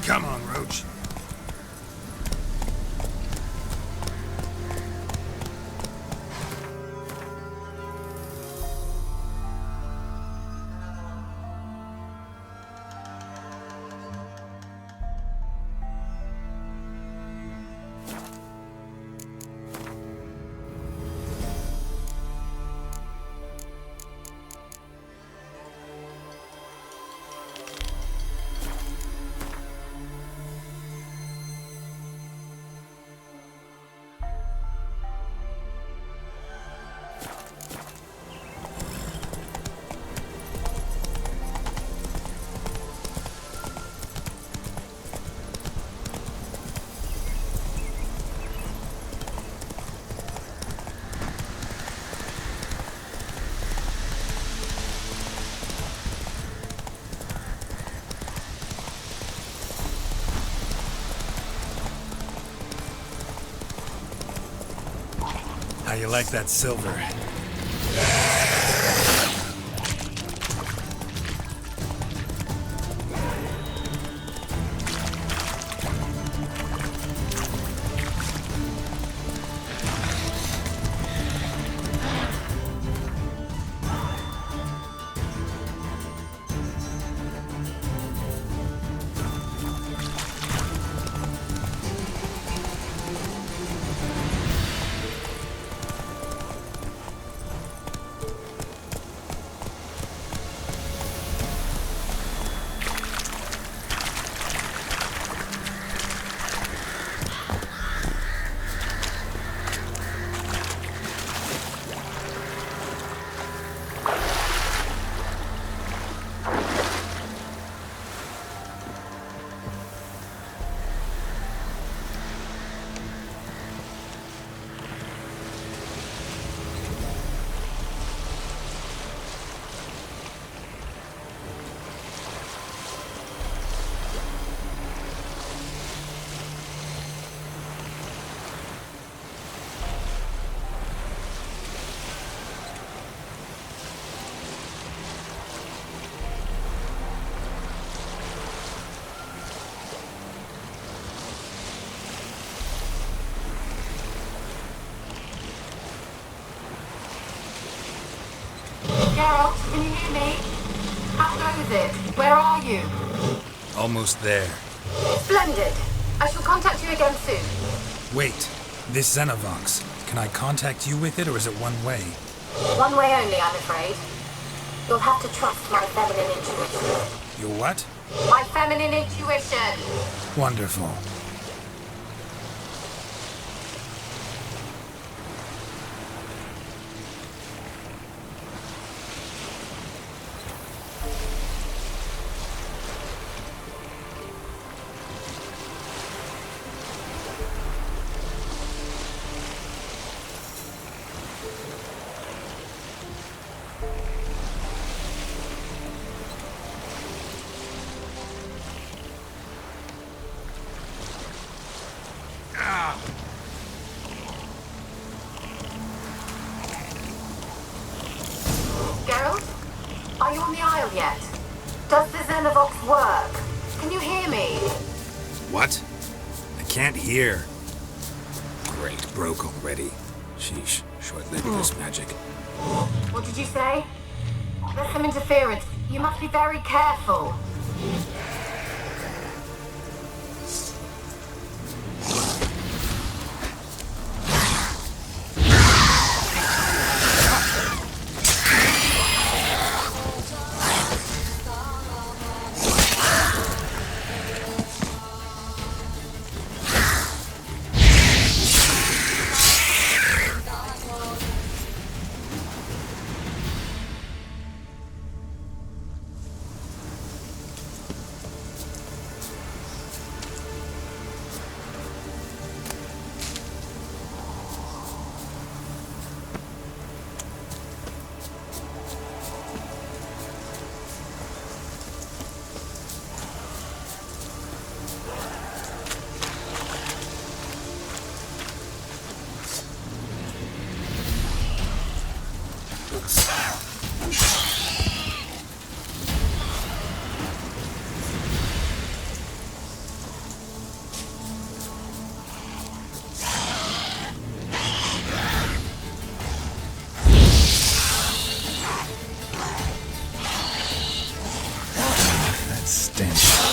Come on, Roach. How you like that silver? Geralt, can you hear me? How goes it? Where are you? Almost there. Splendid. I shall contact you again soon. Wait, this Xenovox. Can I contact you with it, or is it one way? One way only, I'm afraid. You'll have to trust my feminine intuition. Your what? My feminine intuition! Wonderful. Geralt? Are you on the Isle yet? Does the Xenovox work? Can you hear me? What? I can't hear. Great, broke already. Sheesh, short-lived this magic. What did you say? There's some interference. You must be very careful. stench.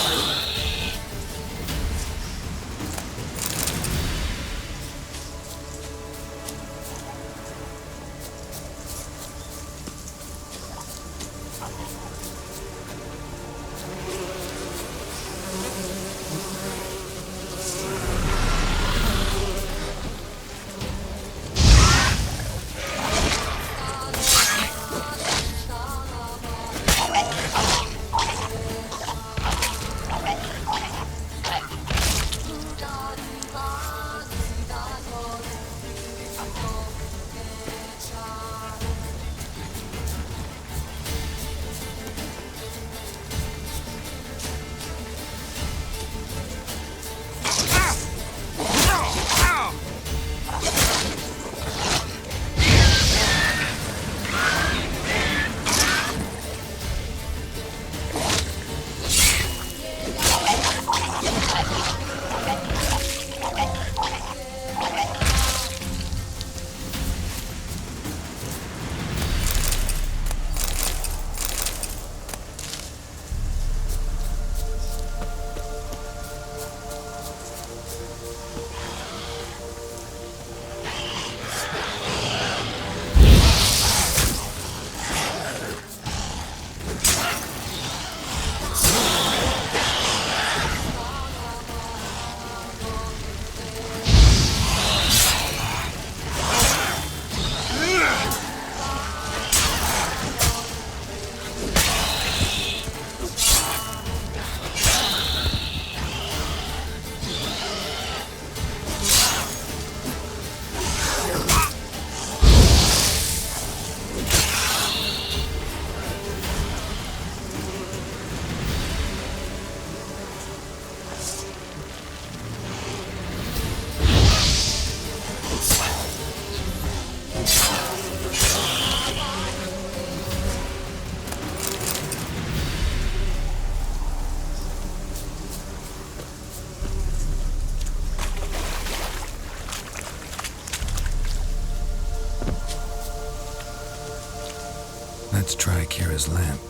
Let's try Keira's lamp.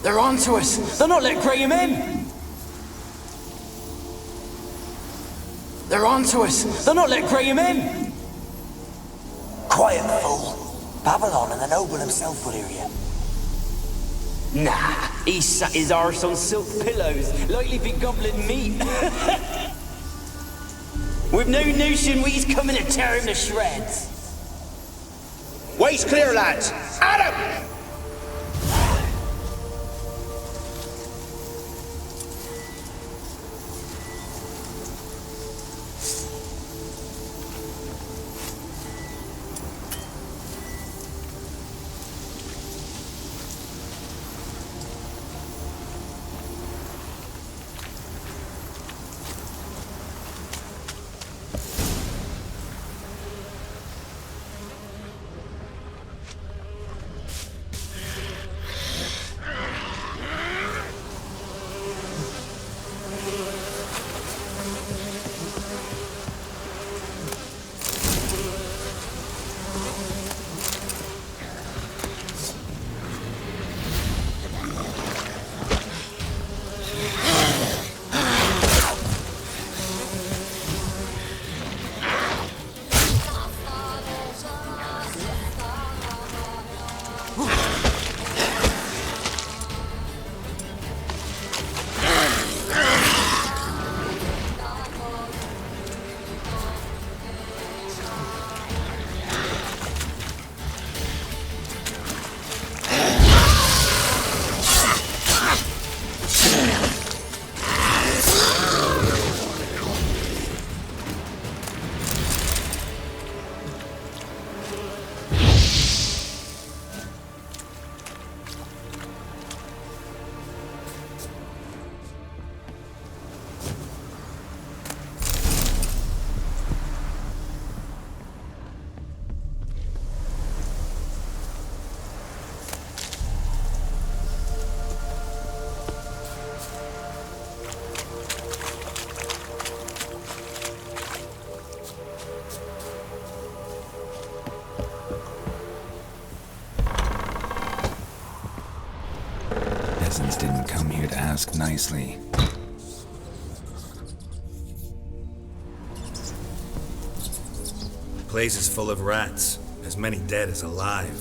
They're onto us! They're not letting Graham in! They're onto us! They're not letting Graham in! Quiet, fool. Babylon and the noble himself will hear you. Nah, he sat his arse on silk pillows, likely be gobbling meat. We've no notion he's coming to tear him to shreds. Way's clear, lads! At him! peasants didn't come here to ask nicely. The place is full of rats, as many dead as alive.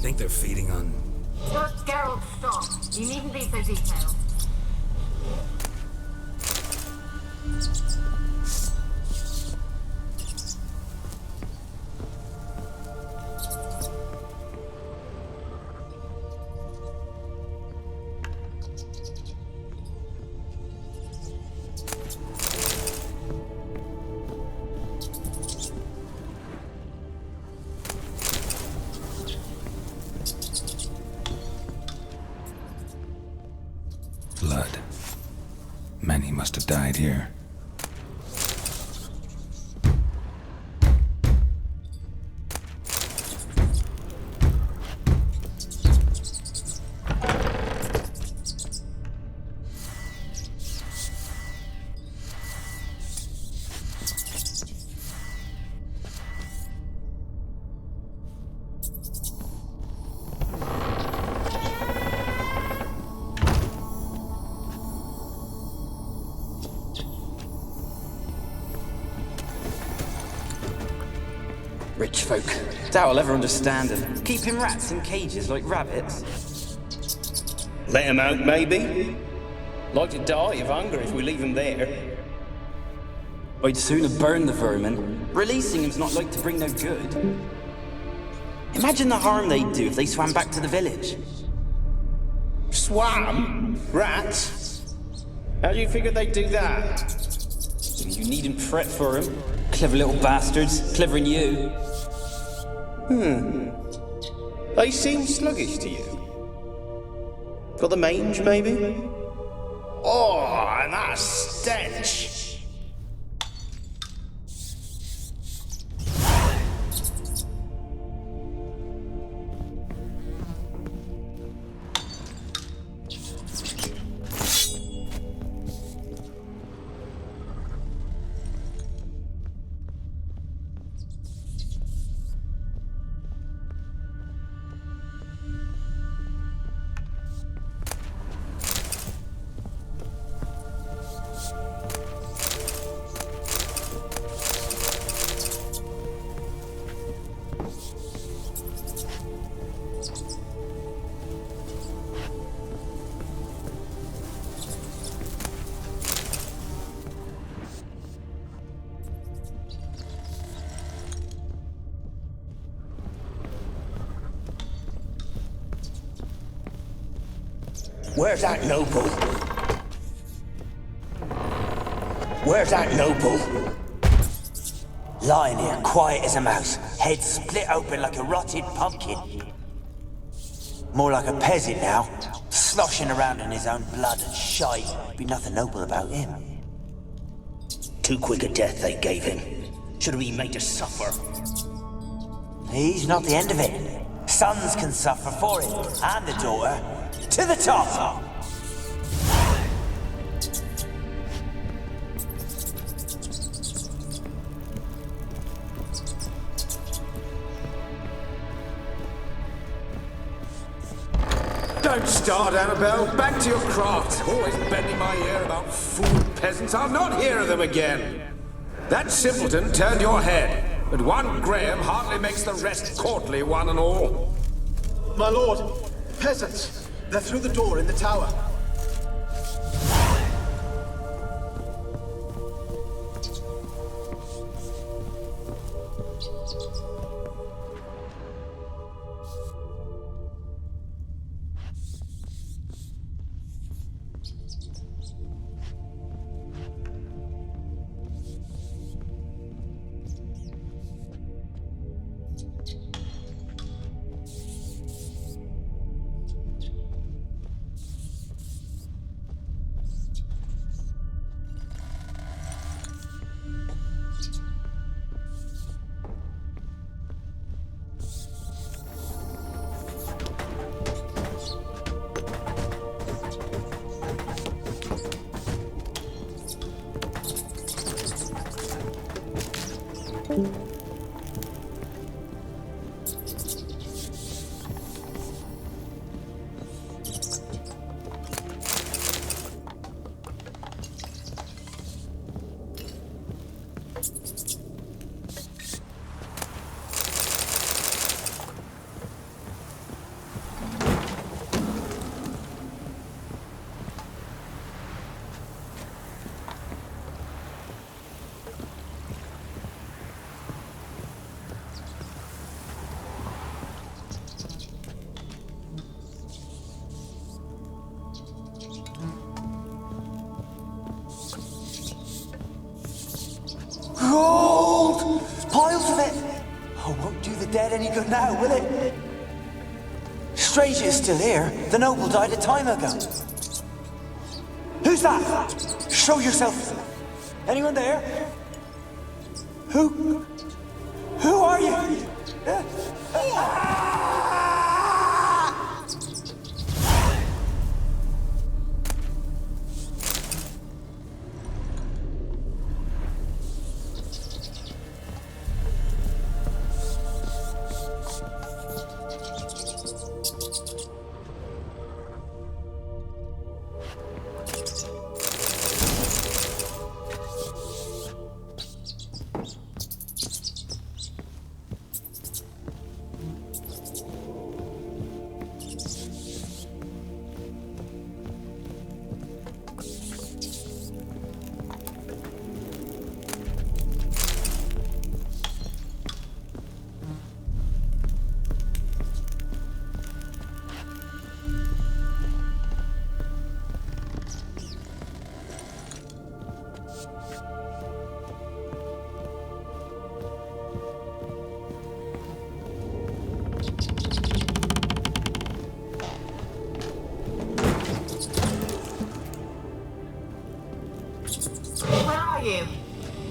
Think they're feeding on... Just Geralt's stock. You needn't be so detailed. Blood. Many must have died here. Rich folk. Doubt I'll ever understand them. Keeping rats in cages like rabbits. Let him out, maybe? Like to die of hunger if we leave him there. I'd sooner burn the vermin. Releasing him's not like to bring no good. Imagine the harm they'd do if they swam back to the village. Swam? Rats? How do you figure they'd do that? You needn't fret for him. Clever little bastards. Clever than you. They seem sluggish to you. Got the mange, maybe? Oh, and that stench! Where's that noble? Where's that noble? Lying here, quiet as a mouse, head split open like a rotted pumpkin. More like a peasant now, sloshing around in his own blood and shite. Be nothing noble about him. Too quick a death they gave him. Should have been made to suffer. He's not the end of it. Sons can suffer for it, and the daughter. To the top! Don't start, Annabelle. Back to your craft. Always bending my ear about fool peasants. I'll not hear of them again. That simpleton turned your head, but one Graham hardly makes the rest courtly, one and all. My lord, peasants. They're through the door in the tower. Oh, won't do the dead any good now, will it? Stranger is still here. The noble died a time ago. Who's that? Show yourself. Anyone there? Who are you?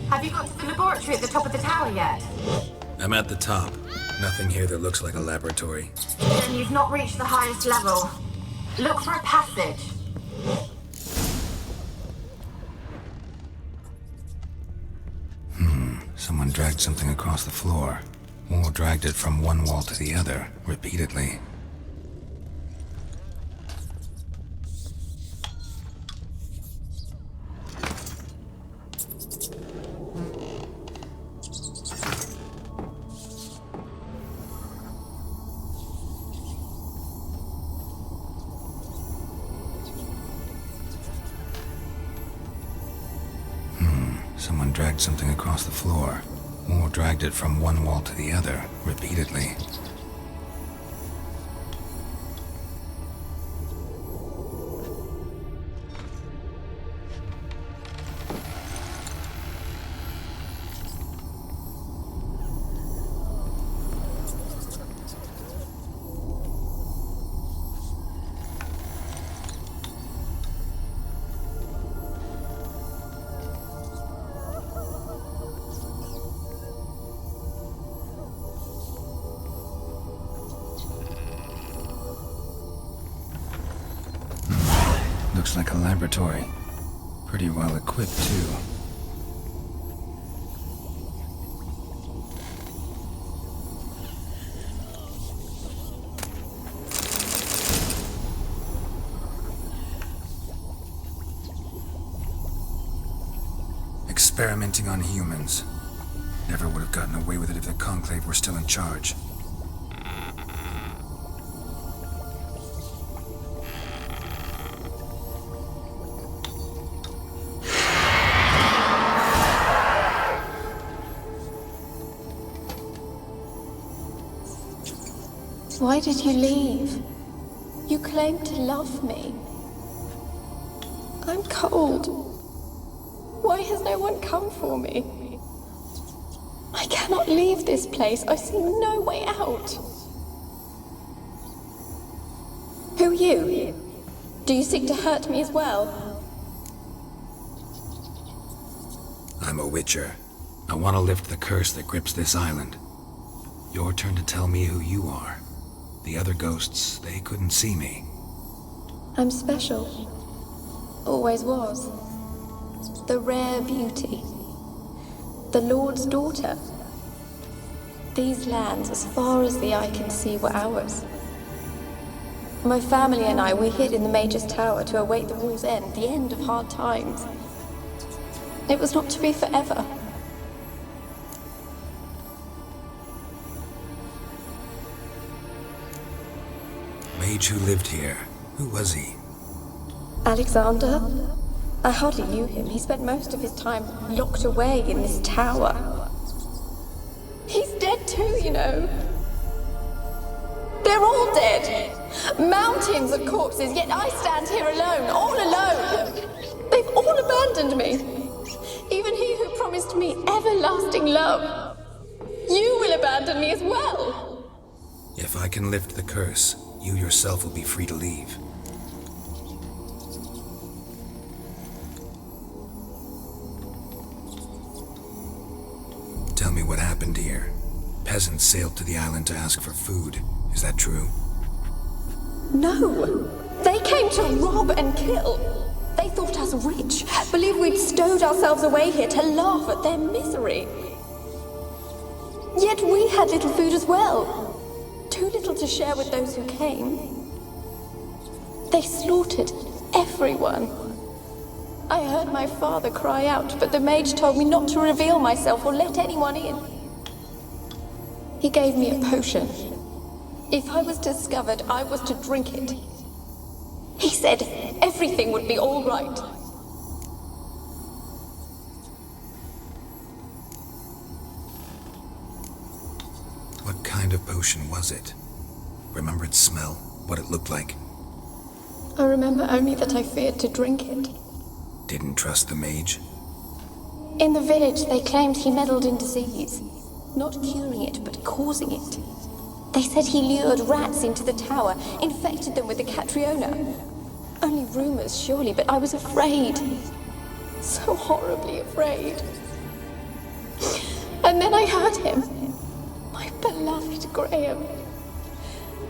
Have you got to the laboratory at the top of the tower yet? I'm at the top. Nothing here that looks like a laboratory. Then you've not reached the highest level. Look for a passage. Someone dragged something across the floor. Or dragged it from one wall to the other, repeatedly. Someone dragged something across the floor, or dragged it from one wall to the other, repeatedly. Looks like a laboratory. Pretty well equipped, too. Experimenting on humans. Never would have gotten away with it if the Conclave were still in charge. Why did you leave? You claimed to love me. I'm cold. Why has no one come for me? I cannot leave this place. I see no way out. Who are you? Do you seek to hurt me as well? I'm a Witcher. I want to lift the curse that grips this island. Your turn to tell me who you are. The other ghosts, they couldn't see me. I'm special. Always was. The rare beauty. The Lord's daughter. These lands, as far as the eye can see, were ours. My family and I, we hid in the Mage's Tower to await the war's end, the end of hard times. It was not to be forever. Mage who lived here. Who was he? Alexander? I hardly knew him. He spent most of his time locked away in this tower. He's dead too, you know. They're all dead. Mountains of corpses, yet I stand here alone, all alone. They've all abandoned me. Even he who promised me everlasting love. You will abandon abandon me as well. If I can lift the curse, you yourself will be free to leave. Tell me what happened here. Peasants sailed to the island to ask for food. Is that true? No! They came to rob and kill. They thought us rich, believed we'd stowed ourselves away here to laugh at their misery. Yet we had little food as well. Too little to share with those who came. They slaughtered everyone. I heard my father cry out, but the mage told me not to reveal myself or let anyone in. He gave me a potion. If I was discovered, I was to drink it. He said everything would be all right. What kind of potion was it? Remember its smell? What it looked like? I remember only that I feared to drink it. Didn't trust the mage? In the village, they claimed he meddled in disease. Not curing it, but causing it. They said he lured rats into the tower, infected them with the Catriona. Only rumors, surely, but I was afraid. So horribly afraid. And then I heard him. My beloved Graham.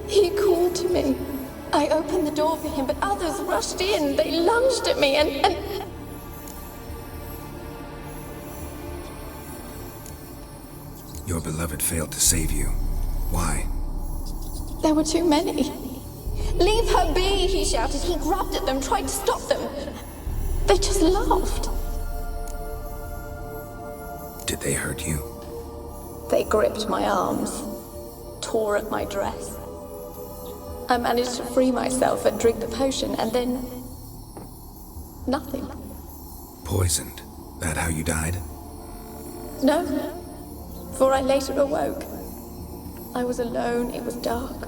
He called to me. I opened the door for him, but others rushed in. They lunged at me and... Your beloved failed to save you. Why? There were too many. Leave her be, he shouted. He grabbed at them, tried to stop them. They just laughed. Did they hurt you? They gripped my arms, tore at my dress. I managed to free myself and drink the potion, and then... nothing. Poisoned? That how you died? No, for I later awoke. I was alone, it was dark.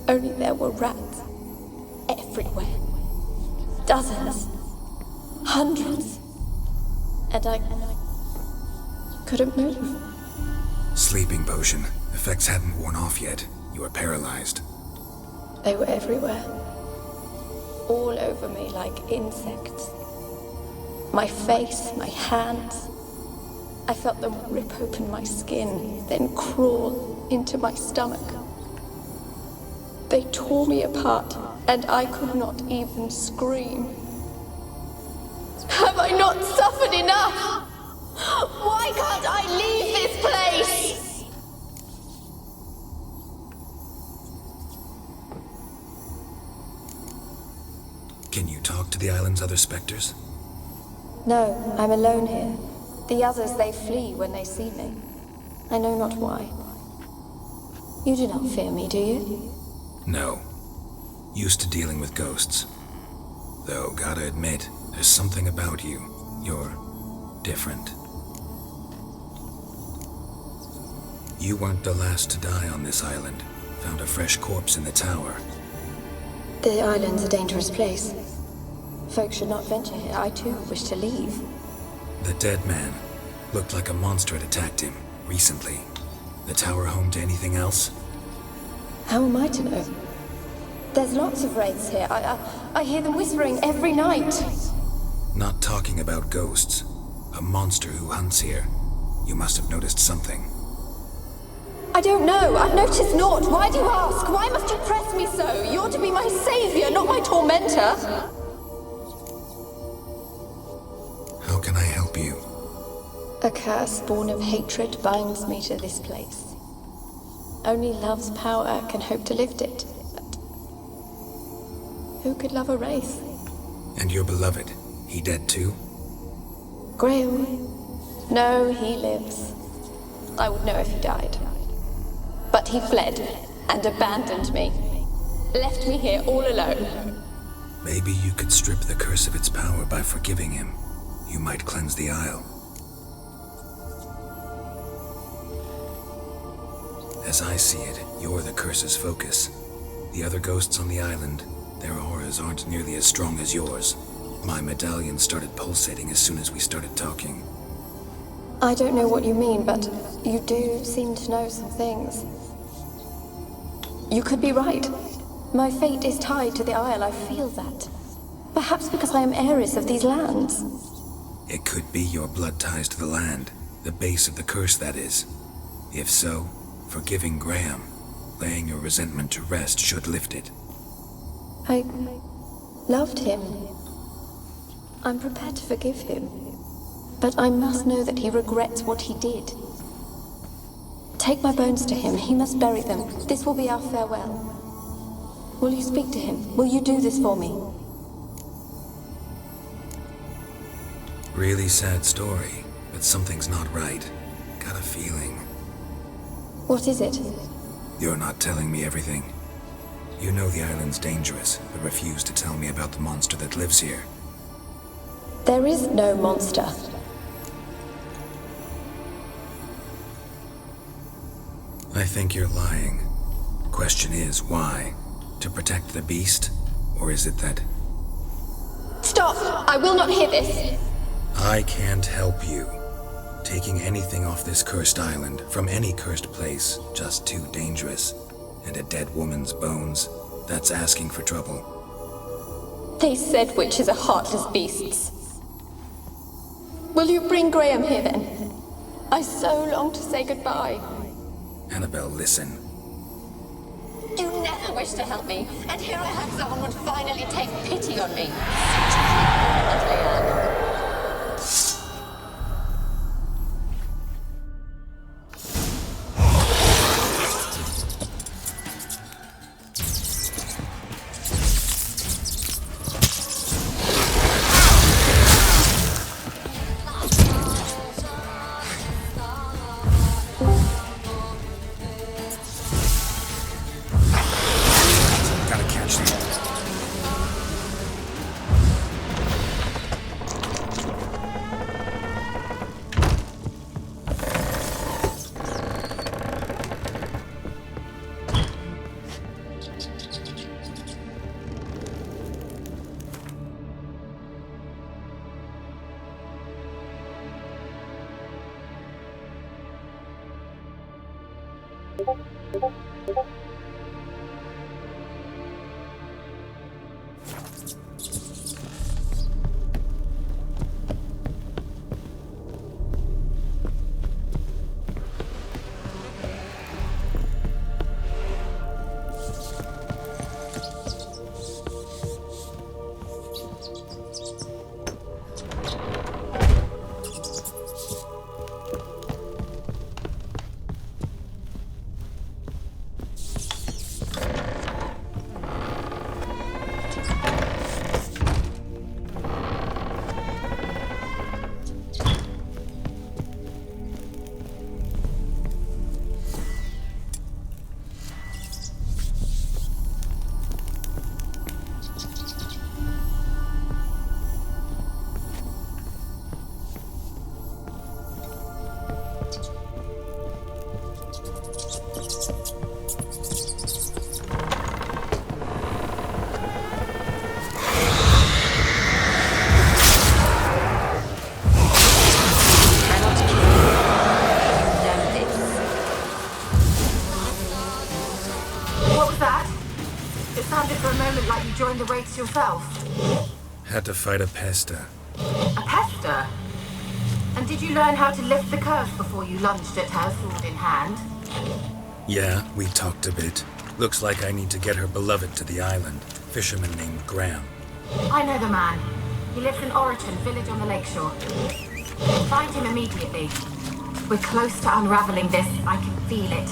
Only there were rats. Everywhere. Dozens. Hundreds. And I couldn't move. Sleeping potion. Effects hadn't worn off yet. You were paralyzed. They were everywhere. All over me like insects. My face, my hands. I felt them rip open my skin, then crawl into my stomach. They tore me apart, and I could not even scream. Have I not suffered enough? Why can't I leave this place? Can you talk to the island's other specters? No, I'm alone here. The others, they flee when they see me. I know not why. You do not fear me, do you? No. Used to dealing with ghosts. Though, gotta admit, there's something about you. You're different. You weren't the last to die on this island. Found a fresh corpse in the tower. The island's a dangerous place. Folk should not venture here. I too wish to leave. The dead man looked like a monster had attacked him recently. The tower home to anything else? How am I to know? There's lots of wraiths here. I hear them whispering every night. Not talking about ghosts. A monster who hunts here. You must have noticed something. I don't know. I've noticed naught. Why do you ask? Why must you press me so? You're to be my savior, not my tormentor. How can I help you? A curse born of hatred binds me to this place. Only love's power can hope to lift it. But who could love a wraith? And your beloved, he dead too? Graham? No, he lives. I would know if he died. But he fled and abandoned me. Left me here all alone. Maybe you could strip the curse of its power by forgiving him. You might cleanse the Isle. As I see it, you're the curse's focus. The other ghosts on the island, their auras aren't nearly as strong as yours. My medallion started pulsating as soon as we started talking. I don't know what you mean, but you do seem to know some things. You could be right. My fate is tied to the Isle, I feel that. Perhaps because I am heiress of these lands. It could be your blood ties to the land, the base of the curse, that is. If so, forgiving Graham, laying your resentment to rest, should lift it. I loved him. I'm prepared to forgive him. But I must know that he regrets what he did. Take my bones to him. He must bury them. This will be our farewell. Will you speak to him? Will you do this for me? Really sad story, but something's not right. Got a feeling. What is it? You're not telling me everything. You know the island's dangerous, but refuse to tell me about the monster that lives here. There is no monster. I think you're lying. Question is, why? To protect the beast? Or is it that... Stop! I will not hear this! I can't help you. Taking anything off this cursed island, from any cursed place, just too dangerous. And a dead woman's bones, that's asking for trouble. They said witches are heartless beasts. Will you bring Graham here then? I so long to say goodbye. Annabelle, listen. You never wished to help me, and here I had someone would finally take pity on me. Joined the raids yourself? Had to fight a pester. A pester? And did you learn how to lift the curse before you lunged at her, sword in hand? Yeah, we talked a bit. Looks like I need to get her beloved to the island. Fisherman named Graham. I know the man. He lives in Oriton, village on the lakeshore. Find him immediately. We're close to unraveling this. I can feel it.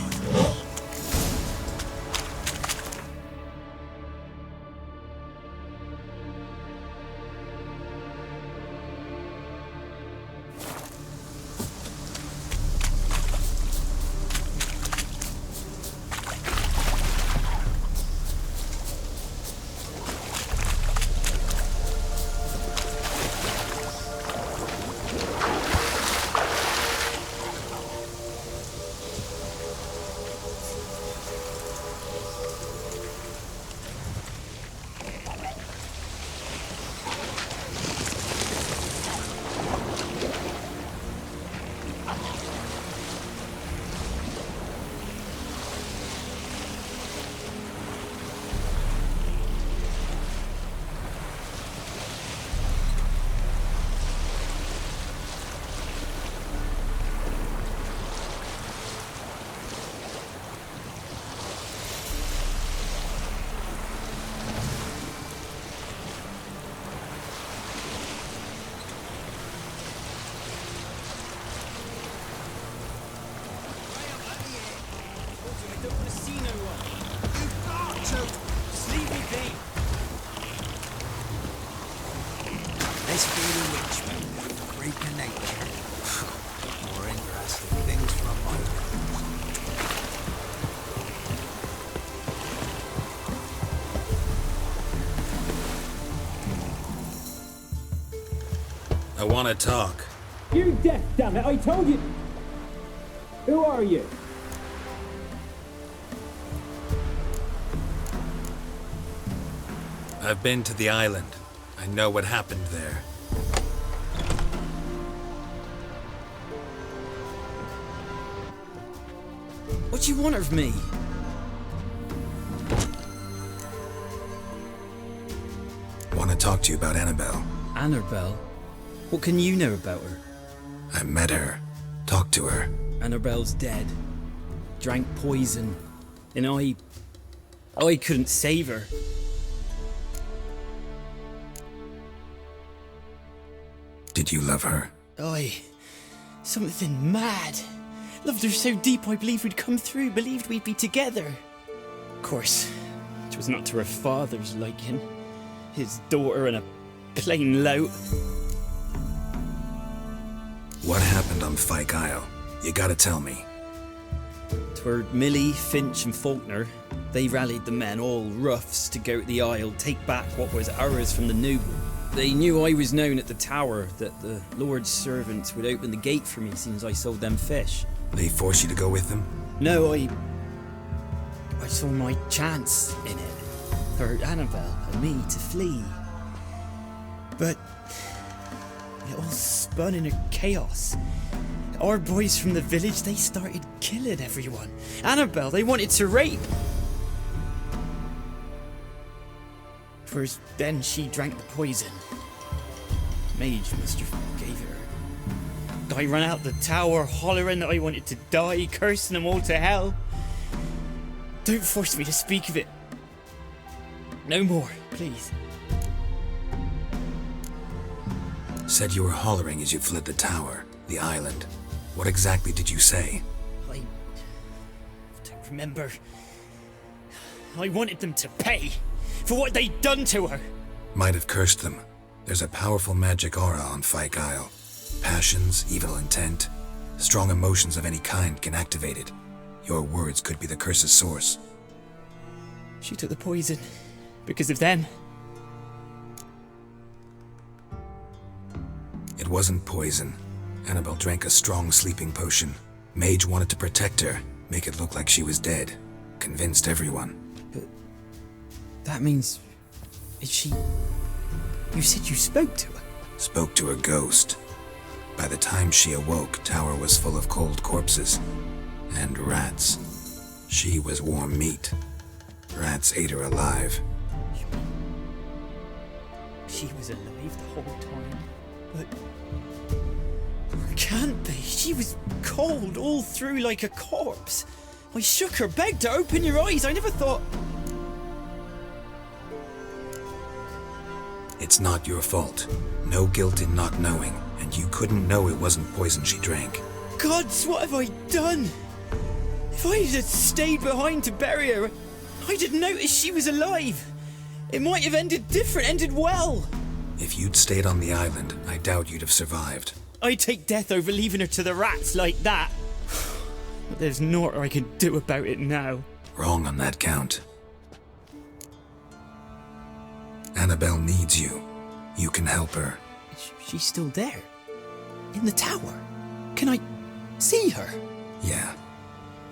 to. Just leave me be. Let's go to Richmond. Great connection. More interesting things from Maidens. I want to talk. You're deaf, damn it! I told you. Who are you? I've been to the island. I know what happened there. What do you want of me? Want to talk to you about Annabelle. Annabelle? What can you know about her? I met her. Talked to her. Annabelle's dead. Drank poison. And I couldn't save her. Did you love her? Something mad. Loved her so deep I believed we'd come through, believed we'd be together. Of course, it was not to her father's liking. His daughter and a plain lout. What happened on FYKE Isle? You gotta tell me. 'Twere Millie, Finch and Faulkner. They rallied the men, all roughs, to go to the Isle, take back what was ours from the noble. They knew I was known at the tower, that the Lord's servants would open the gate for me as soon as I sold them fish. They forced you to go with them? No, I saw my chance in it. For Annabelle and me to flee. But it all spun in a chaos. Our boys from the village, they started killing everyone. Annabelle, they wanted to rape. First, then she drank the poison. Mage must have gave it her. I ran out the tower hollering that I wanted to die, cursing them all to hell. Don't force me to speak of it. No more, please. Said you were hollering as you fled the tower, the island. What exactly did you say? I don't remember. I wanted them to pay for what they'd done to her. Might have cursed them. There's a powerful magic aura on FYKE Isle. Passions, evil intent, strong emotions of any kind can activate it. Your words could be the curse's source. She took the poison because of them. It wasn't poison. Annabelle drank a strong sleeping potion. Mage wanted to protect her, make it look like she was dead. Convinced everyone. But that means... is she... You said you spoke to her? Spoke to her ghost. By the time she awoke, tower was full of cold corpses. And rats. She was warm meat. Rats ate her alive. She was alive the whole time, but... Can't be. She was cold all through like a corpse. I shook her, begged her, open your eyes. I never thought... It's not your fault. No guilt in not knowing, and you couldn't know it wasn't poison she drank. Gods, what have I done? If I had stayed behind to bury her, I didn't notice she was alive. It might have ended different, ended well. If you'd stayed on the island, I doubt you'd have survived. I'd take death over leaving her to the rats like that. But there's naught I can do about it now. Wrong on that count. Annabelle needs you. You can help her. She's still there. In the tower. Can I see her? Yeah.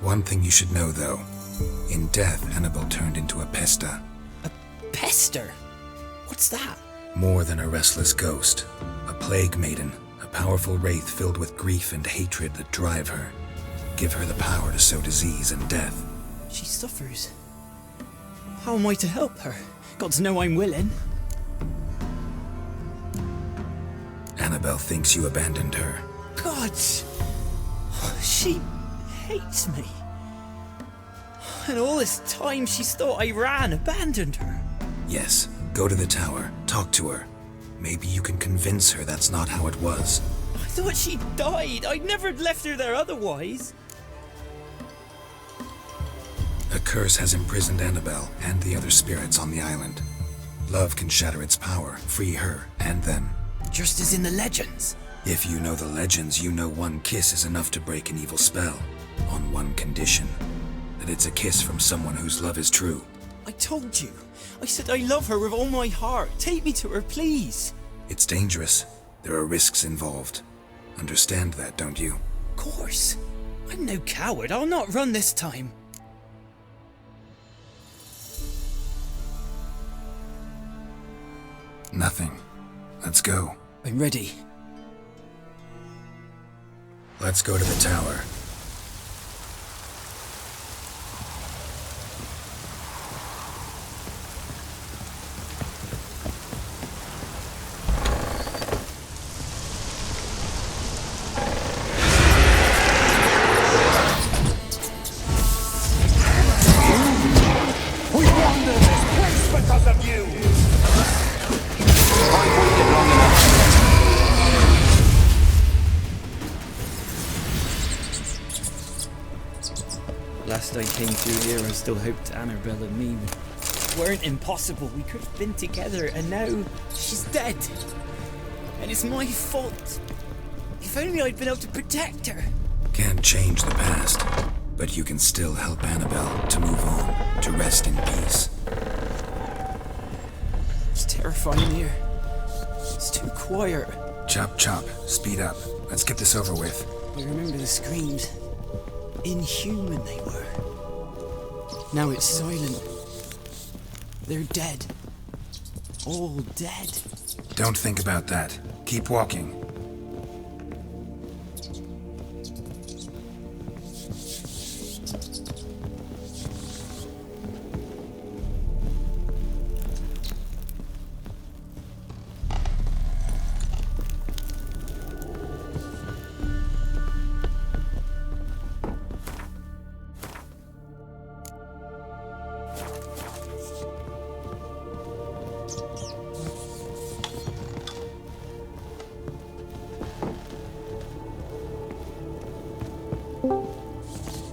One thing you should know, though. In death, Annabelle turned into a pesta. A pester? What's that? More than a restless ghost. A plague maiden. A powerful wraith filled with grief and hatred that drive her. Give her the power to sow disease and death. She suffers. How am I to help her? Gods know I'm willing. Annabelle thinks you abandoned her. Gods! She hates me. And all this time she's thought I abandoned her. Yes, go to the tower, talk to her. Maybe you can convince her that's not how it was. I thought she died. I'd never left her there otherwise. A curse has imprisoned Annabelle and the other spirits on the island. Love can shatter its power, free her and them. Just as in the legends. If you know the legends, you know one kiss is enough to break an evil spell. On one condition. That it's a kiss from someone whose love is true. I told you. I said I love her with all my heart. Take me to her, please. It's dangerous. There are risks involved. Understand that, don't you? Of course. I'm no coward. I'll not run this time. Nothing. Let's go. I'm ready. Let's go to the tower. We wander this place because of you! I've waited long enough. Last I came through here, I still hoped Annabelle and me weren't impossible. We could have been together, and now she's dead. And it's my fault. If only I'd been able to protect her. Can't change the past, but you can still help Annabelle to move on, to rest in peace. It's terrifying here. It's too quiet. Chop, chop. Speed up. Let's get this over with. I remember the screams. Inhuman they were. Now it's silent. They're dead. All dead. Don't think about that. Keep walking.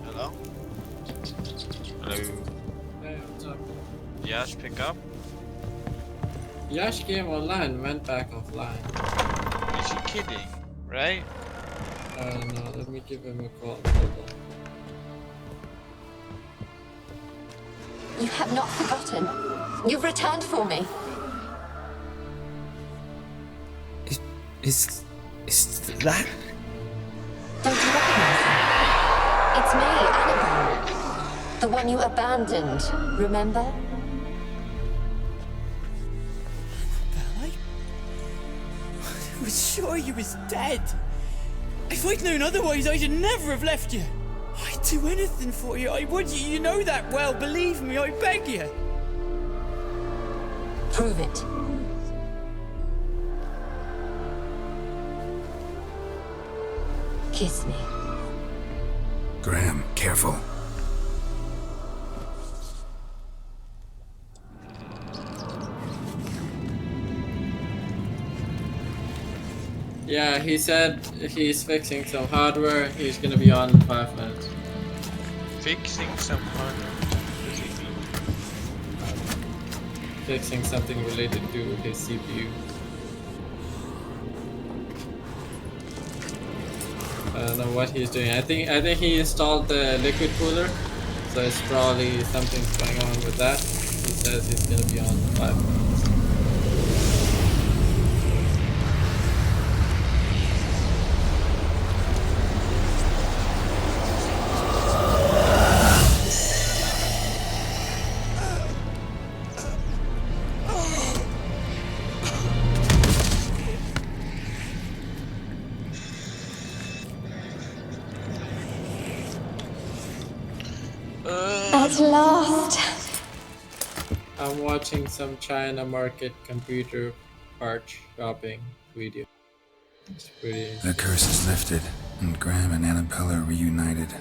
Hello? Hello? Hey, what's up? Yash, pick up? Yash came online and went back offline. Is you kidding? Right? No, let me give him a call. Hold on. You have not forgotten. You've returned for me. Is that? Don't you recognize me? It's me, Annabelle. The one you abandoned, remember? I was sure you was dead. If I'd known otherwise, I'd never have left you. I'd do anything for you. I would. You know that well. Believe me, I beg you. Prove it. Kiss me. Graham, careful. Yeah, he said he's fixing some hardware. He's gonna be on in 5 minutes. Fixing some hardware. What does it mean? Fixing something related to his CPU. I don't know what he's doing. I think he installed the liquid cooler, so it's probably something's going on with that. He says he's gonna be on in 5 minutes. At last. I'm watching some China market computer part shopping video. It's pretty. The curse is lifted, and Graham and Annabelle are reunited.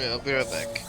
Yeah, I'll be right back.